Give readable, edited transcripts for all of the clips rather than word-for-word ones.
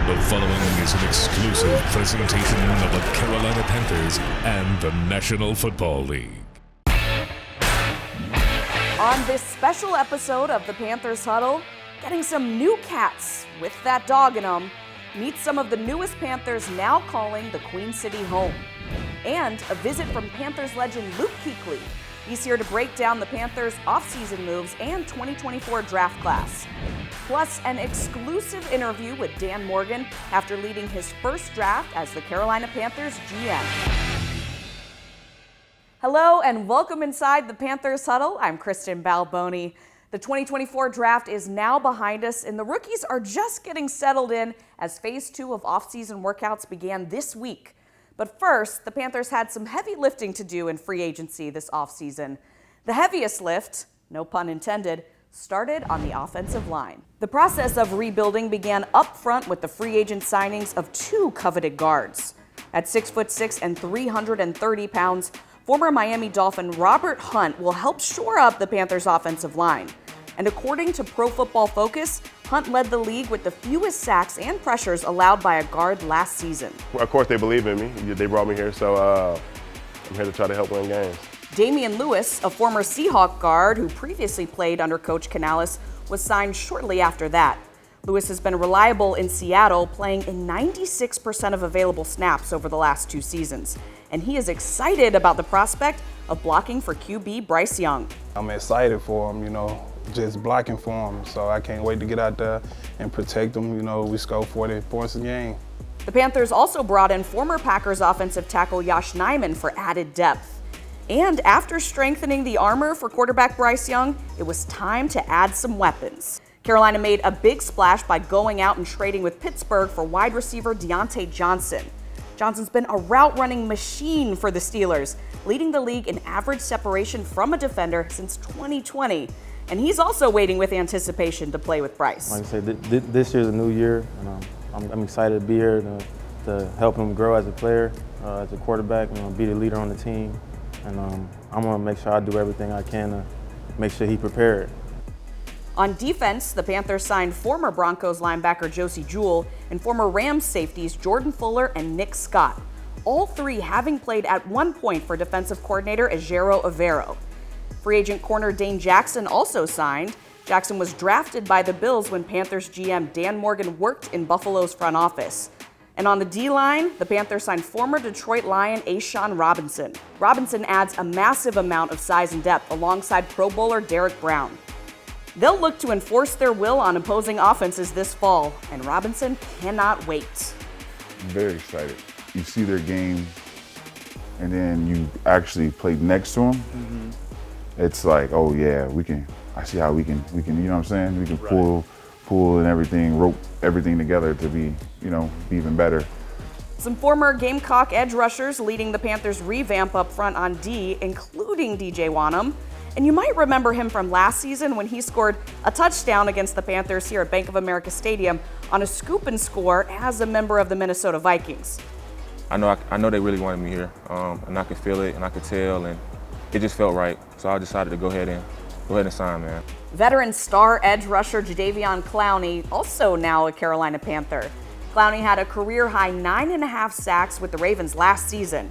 The following is an exclusive presentation of the Carolina Panthers and the National Football League. On this special episode of the Panthers Huddle, getting some new cats with that dog in them, meet some of the newest Panthers now calling the Queen City home. And a visit from Panthers legend Luke Kuechly. He's here to break down the Panthers' offseason moves and 2024 draft class. Plus, an exclusive interview with Dan Morgan after leading his first draft as the Carolina Panthers GM. Hello and welcome inside the Panthers Huddle. I'm Kristen Balboni. The 2024 draft is now behind us, and the rookies are just getting settled in as Phase 2 of offseason workouts began this week. But first, the Panthers had some heavy lifting to do in free agency this offseason. The heaviest lift, no pun intended, started on the offensive line. The process of rebuilding began up front with the free agent signings of two coveted guards. At 6'6" and 330 pounds, former Miami Dolphin Robert Hunt will help shore up the Panthers' offensive line. And according to Pro Football Focus, Hunt led the league with the fewest sacks and pressures allowed by a guard last season. Well, of course, they believe in me. They brought me here, so I'm here to try to help win games. Damian Lewis, a former Seahawk guard who previously played under Coach Canales, was signed shortly after that. Lewis has been reliable in Seattle, playing in 96% of available snaps over the last two seasons. And he is excited about the prospect of blocking for QB Bryce Young. I'm excited for him, just blocking for him. So I can't wait to get out there and protect him. We score 40 points a game. The Panthers also brought in former Packers offensive tackle Yosh Nijman for added depth. And after strengthening the armor for quarterback Bryce Young, it was time to add some weapons. Carolina made a big splash by going out and trading with Pittsburgh for wide receiver Deontay Johnson. Johnson's been a route-running machine for the Steelers, leading the league in average separation from a defender since 2020. And he's also waiting with anticipation to play with Bryce. Like I said, this year's a new year, and I'm excited to be here to help him grow as a player, as a quarterback, be the leader on the team. And I'm going to make sure I do everything I can to make sure he's prepared. On defense, the Panthers signed former Broncos linebacker Josie Jewell and former Rams safeties Jordan Fuller and Nick Scott, all three having played at one point for defensive coordinator Ejiro Evero. Free agent corner Dane Jackson also signed. Jackson was drafted by the Bills when Panthers GM Dan Morgan worked in Buffalo's front office. And on the D-line, the Panthers signed former Detroit Lion A'Shawn Robinson. Robinson adds a massive amount of size and depth alongside Pro Bowler Derek Brown. They'll look to enforce their will on opposing offenses this fall, and Robinson cannot wait. I'm very excited. You see their game, and then you actually play next to them. Mm-hmm. It's like, oh yeah, I see how we can, you know what I'm saying? We can pull and everything, rope everything together to be even better. Some former Gamecock edge rushers leading the Panthers' revamp up front on D, including DJ Wanham. And you might remember him from last season when he scored a touchdown against the Panthers here at Bank of America Stadium on a scoop and score as a member of the Minnesota Vikings. I know they really wanted me here, and I could feel it and I could tell, and it just felt right. So I decided to go ahead and sign, man. Veteran star edge rusher Jadeveon Clowney, also now a Carolina Panther. Clowney had a career-high 9.5 sacks with the Ravens last season.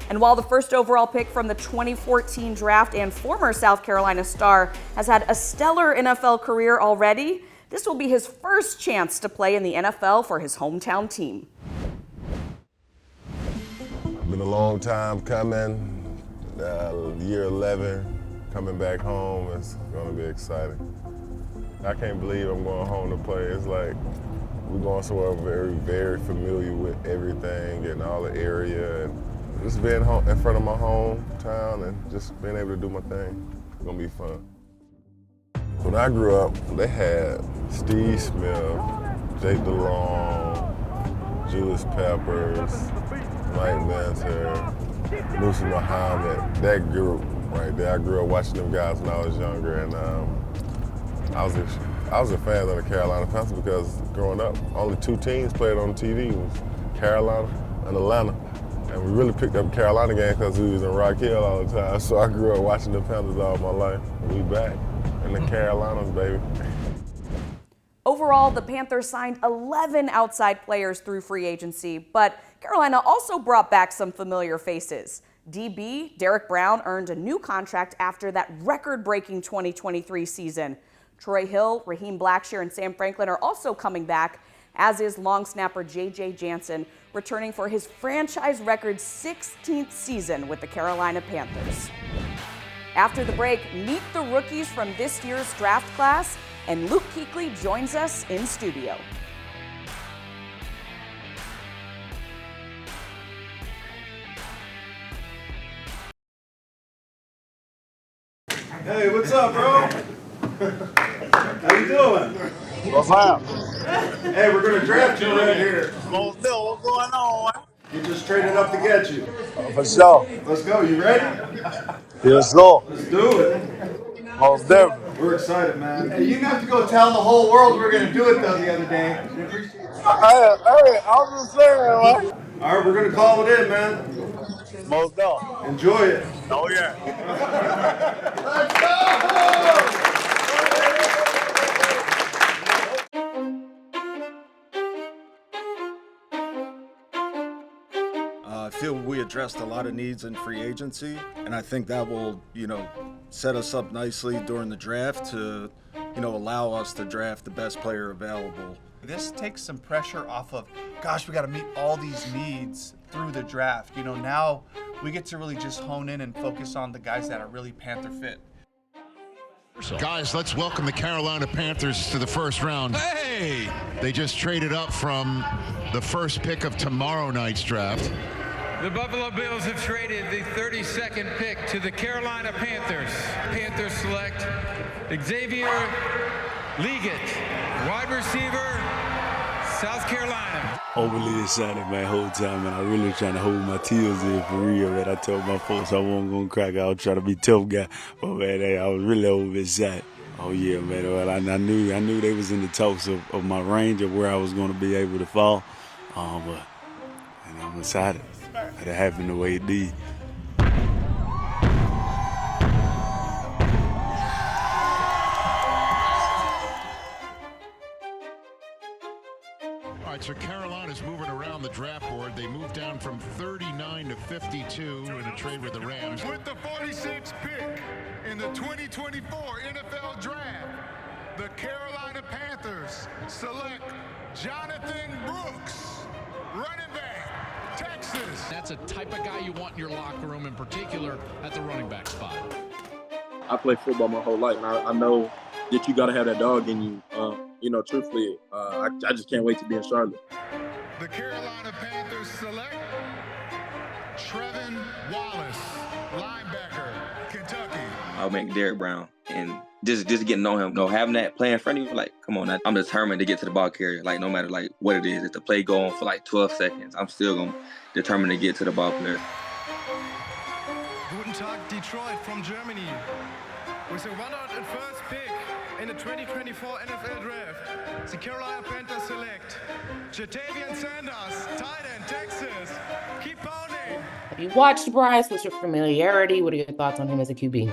And while the first overall pick from the 2014 draft and former South Carolina star has had a stellar NFL career already, this will be his first chance to play in the NFL for his hometown team. Been a long time coming. Year 11, coming back home, it's going to be exciting. I can't believe I'm going home to play. It's like we're going somewhere very, very familiar with everything and all the area. And just being home in front of my hometown and just being able to do my thing, it's going to be fun. When I grew up, they had Steve Smith, Jake DeLong, Julius Peppers, Mike Venter, Musa Muhammad, that group right there. I grew up watching them guys when I was younger, and I was a fan of the Carolina Panthers because growing up, only two teams played on TV. It was Carolina and Atlanta. And we really picked up Carolina game because we was in Rock Hill all the time. So I grew up watching the Panthers all my life. And we back in the Carolinas, baby. Overall, the Panthers signed 11 outside players through free agency, but Carolina also brought back some familiar faces. DB Derek Brown earned a new contract after that record-breaking 2023 season. Troy Hill, Raheem Blackshear, and Sam Franklin are also coming back, as is long snapper J.J. Jansen, returning for his franchise record 16th season with the Carolina Panthers. After the break, meet the rookies from this year's draft class, and Luke Kuechly joins us in studio. Hey, what's up, bro? How you doing? What's up? Hey, we're gonna draft you right here. What's going on? We just traded up to get you. For sure. Let's go. You ready? Yes, Lord. Let's do it. Most definitely. We're excited, man. Hey, you didn't have to go tell the whole world we're gonna do it though the other day. We appreciate it. Hey, I was just saying, man. All right, we're gonna call it in, man. Most definitely. Enjoy it. Oh, yeah. Let's go! I feel we addressed a lot of needs in free agency, and I think that will, set us up nicely during the draft to, allow us to draft the best player available. This takes some pressure off of, gosh, we got to meet all these needs through the draft. Now we get to really just hone in and focus on the guys that are really Panther fit. Guys, let's welcome the Carolina Panthers to the first round. Hey! They just traded up from the first pick of tomorrow night's draft. The Buffalo Bills have traded the 32nd pick to the Carolina Panthers. Panthers select Xavier Leggett, wide receiver, South Carolina. Overly excited my whole time, and I really trying to hold my tears in for real, man. I told my folks I wasn't going to crack. I was trying to be a tough guy, but man, I was really over excited. Oh yeah, man. Well, I knew they was in the talks of my range of where I was going to be able to fall, but I'm excited that it happened the way it did. All right, so Carolina's moving around the draft board. They moved down from 39 to 52 in a trade with the Rams. With the 46th pick in the 2024 NFL Draft, the Carolina Panthers select Jonathan Brooks, running back, Texas. That's a type of guy you want in your locker room, in particular at the running back spot. I played football my whole life, and I know that you got to have that dog in you. Truthfully, I just can't wait to be in Charlotte. The Carolina Panthers select Trevin Wallace, linebacker, Kentucky. I'll make Derek Brown, and just getting to know him, having that play in front of you, like, come on, I'm determined to get to the ball carrier, like, no matter, like, what it is. If the play go on for, like, 12 seconds, I'm still going to determine to get to the ball player. Guten Tag, Detroit from Germany. With the 101st pick in the 2024 NFL Draft, the Carolina Panthers select Jatavian Sanders, tight end, Texas. Keep pounding. Have you watched Bryce? What's your familiarity? What are your thoughts on him as a QB?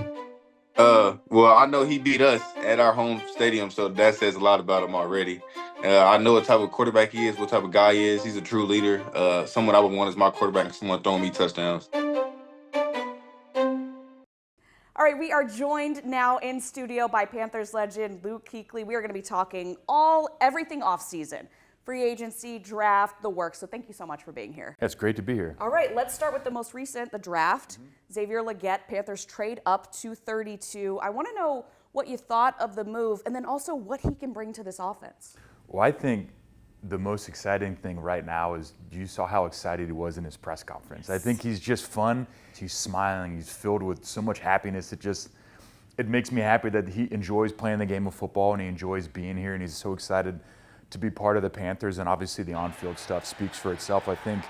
Well, I know he beat us at our home stadium, so that says a lot about him already. I know what type of quarterback he is, what type of guy he is. He's a true leader. Someone I would want as my quarterback, and someone throwing me touchdowns. All right, we are joined now in studio by Panthers legend Luke Kuechly. We are going to be talking everything offseason, free agency, draft, the works. So thank you so much for being here. It's great to be here. All right, let's start with the most recent, the draft. Xavier Leggett, Panthers trade up to 32. I want to know what you thought of the move, and then also what he can bring to this offense. Well, I think the most exciting thing right now is you saw how excited he was in his press conference. I think he's just fun. He's smiling. He's filled with so much happiness. It makes me happy that he enjoys playing the game of football and he enjoys being here, and he's so excited to be part of the Panthers. And obviously the on-field stuff speaks for itself. I think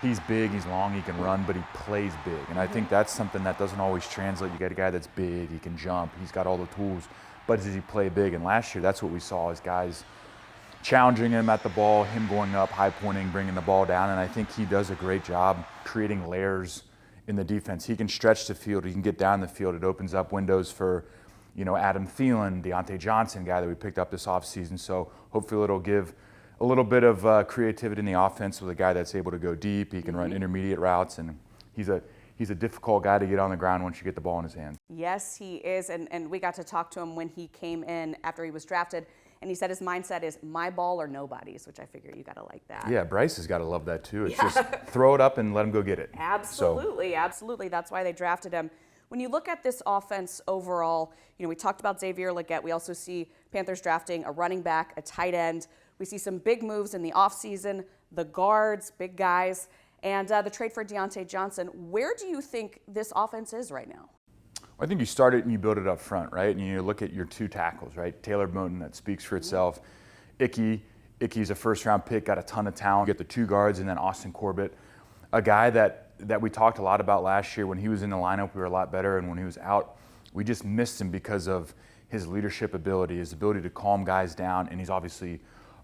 he's big, he's long, he can run, but he plays big. And I think that's something that doesn't always translate. You get a guy that's big, he can jump, he's got all the tools, but does he play big? And last year, that's what we saw, is guys challenging him at the ball, him going up, high pointing, bringing the ball down. And I think he does a great job creating layers in the defense. He can stretch the field, he can get down the field. It opens up windows for Adam Thielen, Deontay Johnson, guy that we picked up this offseason. So hopefully it'll give a little bit of creativity in the offense with a guy that's able to go deep. He can run intermediate routes, and he's a difficult guy to get on the ground once you get the ball in his hands. Yes, he is, and we got to talk to him when he came in after he was drafted, and he said his mindset is my ball or nobody's, which I figure you got to like that. Yeah, Bryce has got to love that too. It's just throw it up and let him go get it. Absolutely, absolutely. That's why they drafted him. When you look at this offense overall, we talked about Xavier Legette. We also see Panthers drafting a running back, a tight end. We see some big moves in the offseason, the guards, big guys, and the trade for Deontay Johnson. Where do you think this offense is right now? I think you start it and you build it up front, right? And you look at your two tackles, right? Taylor Moton, that speaks for itself. Icky's a first-round pick, got a ton of talent. You get the two guards, and then Austin Corbett, a guy that we talked a lot about last year. When he was in the lineup, we were a lot better, and when he was out, we just missed him because of his leadership ability, his ability to calm guys down, and he's obviously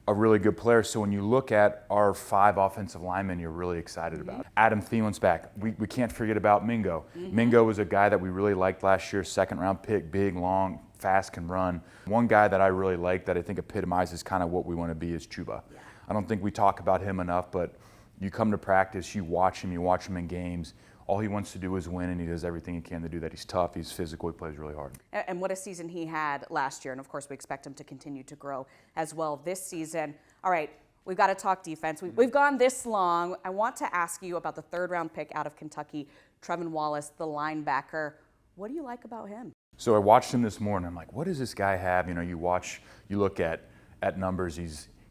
a really good player. So when you look at our 5 offensive linemen, you're really excited about. Adam Thielen's back. We can't forget about Mingo. Mingo was a guy that we really liked last year, second-round pick, big, long, fast, can run. One guy that I really like that I think epitomizes kind of what we want to be is Chuba. I don't think we talk about him enough, but you come to practice, you watch him in games. All he wants to do is win, and he does everything he can to do that. He's tough, he's physical, he plays really hard. And what a season he had last year, and of course we expect him to continue to grow as well this season. All right, we've got to talk defense. We've gone this long. I want to ask you about the 3rd-round pick out of Kentucky, Trevin Wallace, the linebacker. What do you like about him? So I watched him this morning. I'm like, what does this guy have? You look at numbers.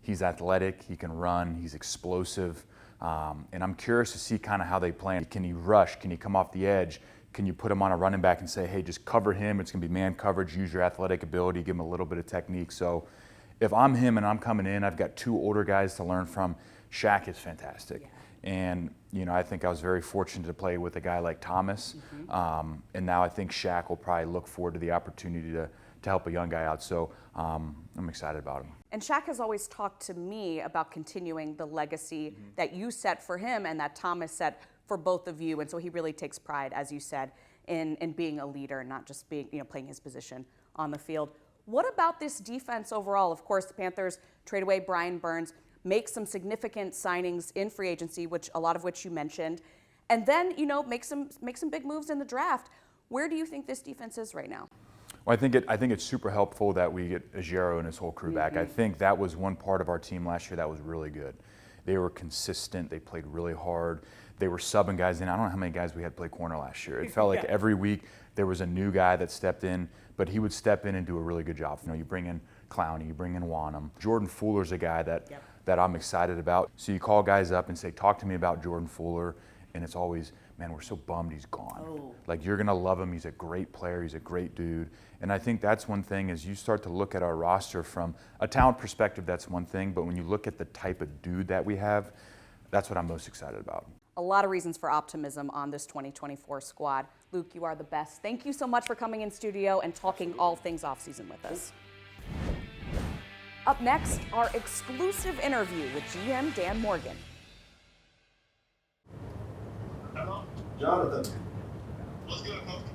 He's athletic, he can run, he's explosive. And I'm curious to see kind of how they plan. Can he rush? Can he come off the edge? Can you put him on a running back and say, hey, just cover him. It's going to be man coverage. Use your athletic ability. Give him a little bit of technique. So if I'm him and I'm coming in, I've got 2 older guys to learn from. Shaq is fantastic. And, I think I was very fortunate to play with a guy like Thomas. And now I think Shaq will probably look forward to the opportunity to help a young guy out. So I'm excited about him. And Shaq has always talked to me about continuing the legacy that you set for him and that Thomas set for both of you. And so he really takes pride, as you said, in being a leader and not just being, playing his position on the field. What about this defense overall? Of course, the Panthers trade away Brian Burns, make some significant signings in free agency, a lot of which you mentioned, and then, make some big moves in the draft. Where do you think this defense is right now? Well, I think it's super helpful that we get Ajero and his whole crew back. I think that was one part of our team last year that was really good. They were consistent. They played really hard. They were subbing guys in. I don't know how many guys we had play corner last year. It felt like every week there was a new guy that stepped in, but he would step in and do a really good job. You bring in Clowney, you bring in Wanham. Jordan Fuller's a guy that I'm excited about. So you call guys up and say, talk to me about Jordan Fuller, and it's always, man, we're so bummed he's gone. Like, you're going to love him. He's a great player. He's a great dude. And I think that's one thing is you start to look at our roster from a talent perspective, that's one thing. But when you look at the type of dude that we have, that's what I'm most excited about. A lot of reasons for optimism on this 2024 squad. Luke, you are the best. Thank you so much for coming in studio and talking all things offseason with us. Up next, our exclusive interview with GM Dan Morgan. Jonathan.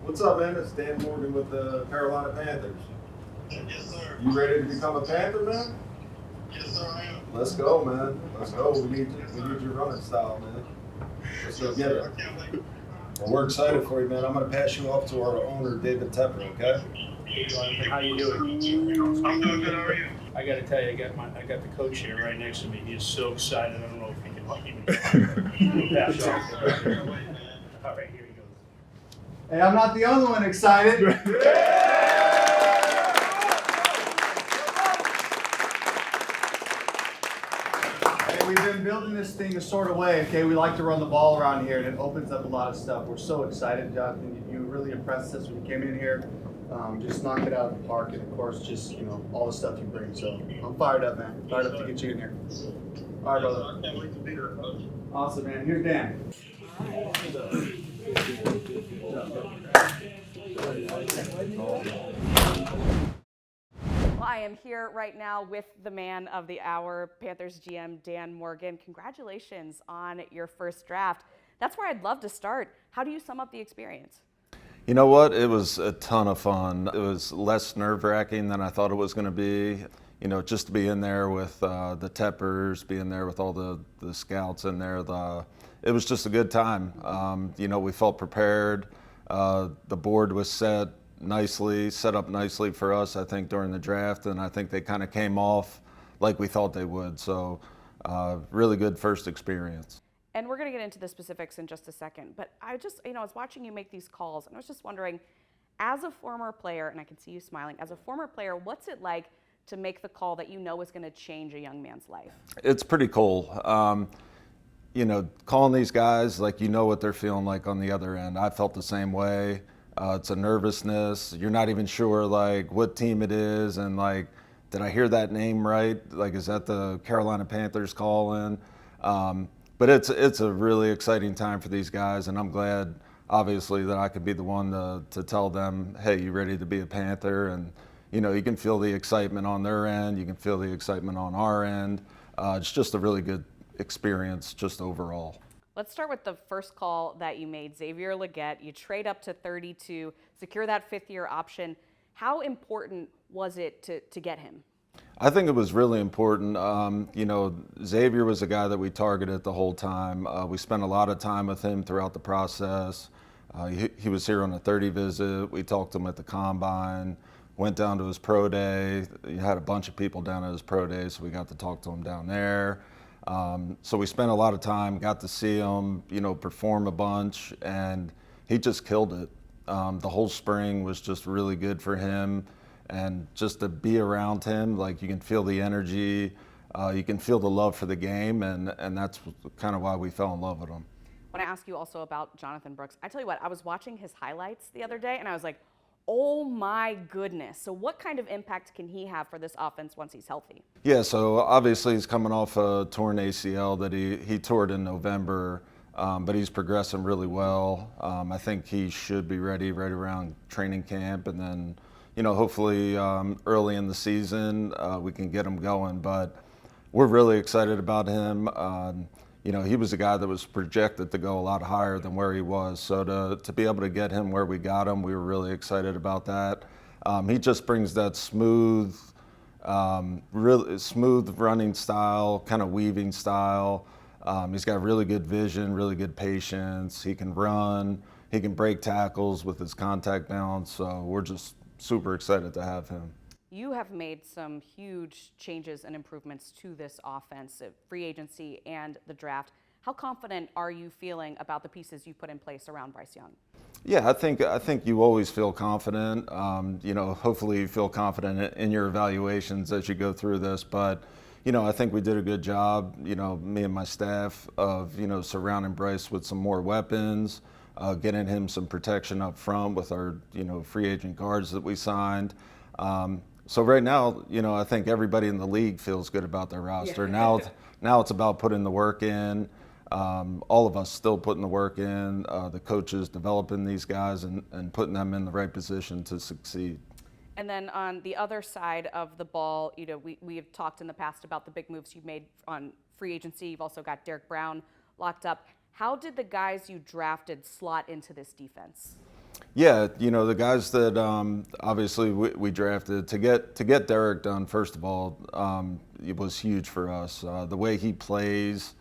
What's up, man? It's Dan Morgan with the Carolina Panthers. Yes, sir. You ready to become a Panther, man? Yes, sir, I am. Let's go, man. Let's go. We need your running style, man. Let's go get it. Well, we're excited for you, man. I'm going to pass you off to our owner, David Tepper, okay? How you doing? I'm doing good. How are you? I got to tell you, I got the coach here right next to me. He is so excited. I don't know if he can help me. Pass it off. All right, here he goes. Hey, I'm not the only one excited. Hey, we've been building this thing a sort of way, okay? We like to run the ball around here, and it opens up a lot of stuff. We're so excited, Jonathan. You really impressed us when you came in here. Just knocked it out of the park, and of course, just, all the stuff you bring. So I'm fired up, man. Fired up to get you in here. All right, brother. I can't wait to be here, Coach. Awesome, man. Here's Dan. Well, I am here right now with the man of the hour, Panthers GM Dan Morgan. Congratulations on your first draft. That's where I'd love to start. How do you sum up the experience? You know what? It was a ton of fun. It was less nerve-wracking than I thought it was going to be. You know, just to be in there with the Teppers, being there with all the scouts in there, it was just a good time. You know, we felt prepared. The board was set up nicely for us, I think, during the draft, and I think they kind of came off like we thought they would. So, really good first experience. And we're going to get into the specifics in just a second, but I was watching you make these calls, and I was just wondering, as a former player, and I can see you smiling, as a former player, what's it like to make the call that you know is going to change a young man's life? It's pretty cool. You know, calling these guys, like, you know what they're feeling like on the other end. I felt the same way. It's a nervousness. You're not even sure, like, what team it is, and, like, did I hear that name right? Like, is that the Carolina Panthers calling? But it's a really exciting time for these guys, and I'm glad, obviously, that I could be the one to tell them, hey, you ready to be a Panther? And, you know, you can feel the excitement on their end. You can feel the excitement on our end. It's just a really good experience just overall. Let's start with the first call that you made, Xavier Legette. You trade up to 32, secure that fifth-year option. How important was it to get him? I think it was really important. You know, Xavier was a guy that we targeted the whole time. We spent a lot of time with him throughout the process. He was here on a 30 visit. We talked to him at the combine, went down to his pro day. He had a bunch of people down at his pro day, so we got to talk to him down there. So we spent a lot of time, got to see him, you know, perform a bunch, and he just killed it. The whole spring was just really good for him. And just to be around him, like, you can feel the energy, you can feel the love for the game, and that's kind of why we fell in love with him. I want to ask you also about Jonathan Brooks. I tell you what, I was watching his highlights the other day, and I was like, oh my goodness. So what kind of impact can he have for this offense once he's healthy? Yeah, so obviously he's coming off a torn ACL that he tore it in November, but he's progressing really well. I think he should be ready right around training camp, and then, you know, hopefully early in the season we can get him going. But we're really excited about him. You know, he was a guy that was projected to go a lot higher than where he was. So to be able to get him where we got him, we were really excited about that. He just brings that smooth, really smooth running style, kind of weaving style. He's got really good vision, really good patience. He can run. He can break tackles with his contact balance. So we're just super excited to have him. You have made some huge changes and improvements to this offense, free agency and the draft. How confident are you feeling about the pieces you put in place around Bryce Young? Yeah, I think you always feel confident. You know, hopefully you feel confident in your evaluations as you go through this. But, you know, I think we did a good job, you know, me and my staff, of, you know, surrounding Bryce with some more weapons, getting him some protection up front with our, you know, free agent guards that we signed. So right now, you know, I think everybody in the league feels good about their roster. Yeah. Now it's about putting the work in. All of us still putting the work in. The coaches developing these guys and putting them in the right position to succeed. And then on the other side of the ball, you know, we have talked in the past about the big moves you've made on free agency. You've also got Derek Brown locked up. How did the guys you drafted slot into this defense? Yeah, you know, the guys that obviously we drafted, to get Derek done, first of all, it was huge for us. The way he plays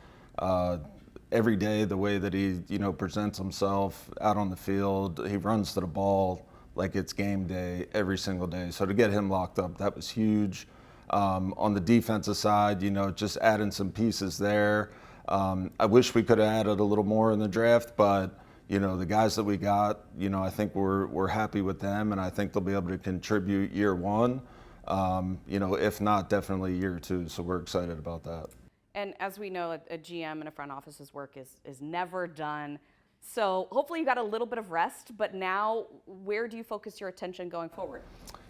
every day, the way that he, you know, presents himself out on the field, he runs to the ball like it's game day every single day. So to get him locked up, that was huge. On the defensive side, you know, just adding some pieces there. I wish we could have added a little more in the draft, but, you know, the guys that we got, you know, I think we're happy with them, and I think they'll be able to contribute year one, you know, if not definitely year two. So we're excited about that. And as we know, a GM and a front office's work is never done. So hopefully you got a little bit of rest, but now where do you focus your attention going forward?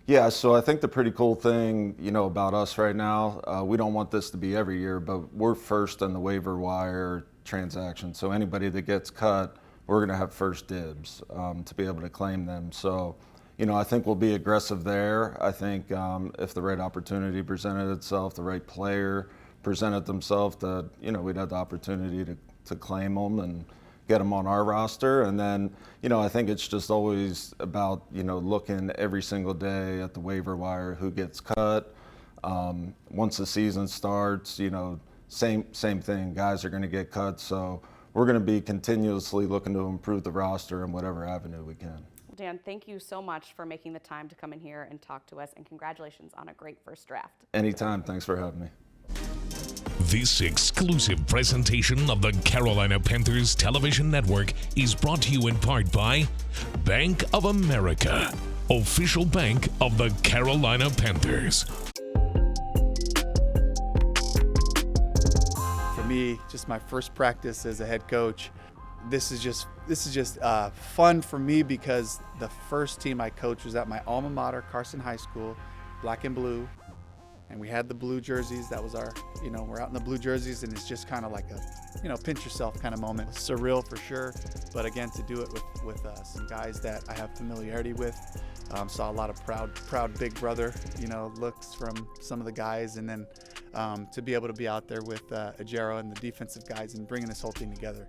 Yeah, so I think the pretty cool thing, you know, about us right now, we don't want this to be every year, but we're first on the waiver wire transaction. So anybody that gets cut, we're going to have first dibs to be able to claim them. So, you know, I think we'll be aggressive there. I think if the right opportunity presented itself, the right player presented themselves, that, you know, we'd have the opportunity to claim them. And, get them on our roster. And then, I think it's just always about, looking every single day at the waiver wire, who gets cut. Once the season starts, same thing. Guys are going to get cut. So we're going to be continuously looking to improve the roster in whatever avenue we can. Dan, thank you so much for making the time to come in here and talk to us, and congratulations on a great first draft. Anytime. Thanks for having me. This exclusive presentation of the Carolina Panthers Television Network is brought to you in part by Bank of America, official bank of the Carolina Panthers. For me, just my first practice as a head coach, this is just fun for me because the first team I coached was at my alma mater, Carson High School, black and blue. And we had the blue jerseys. That was our, we're out in the blue jerseys, and it's just kind of like a, pinch yourself kind of moment. Surreal for sure, but again, to do it with some guys that I have familiarity with. Saw a lot of proud big brother, looks from some of the guys, and then to be able to be out there with Ajero and the defensive guys and bringing this whole thing together,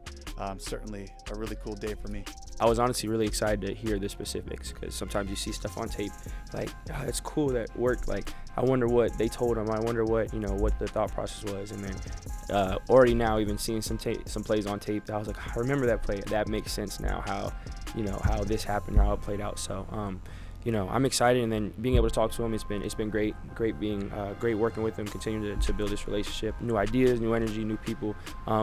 certainly a really cool day for me. I was honestly really excited to hear the specifics, because sometimes you see stuff on tape like, oh, it's cool that worked. Like, I wonder what they told him. I wonder what what the thought process was. And then already now even seeing some plays on tape, I was like, I remember that play. That makes sense now. How how this happened, how it played out. So I'm excited, and then being able to talk to him, it's been great being great working with him, continuing to build this relationship, new ideas, new energy, new people.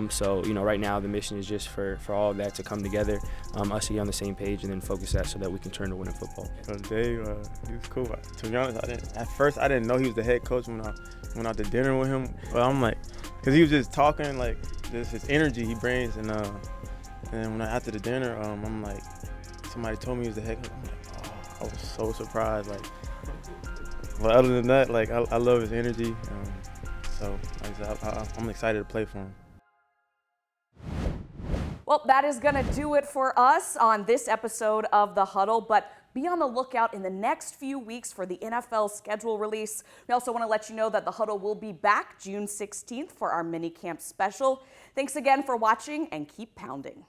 So right now the mission is just for all of that to come together, us to be on the same page, and then focus that so that we can turn to winning football. Dave, he was cool. To be honest, at first I didn't know he was the head coach when I went out to dinner with him. But I'm like, because he was just talking like this, his energy he brings, and then after the dinner, I'm like, somebody told me he was the head coach. I'm like, I was so surprised, but other than that, I love his energy. So I'm excited to play for him. Well, that is going to do it for us on this episode of The Huddle, but be on the lookout in the next few weeks for the NFL schedule release. We also want to let you know that The Huddle will be back June 16th for our mini camp special. Thanks again for watching, and keep pounding.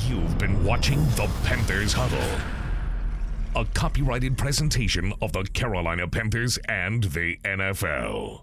You've been watching the Panthers Huddle, a copyrighted presentation of the Carolina Panthers and the NFL.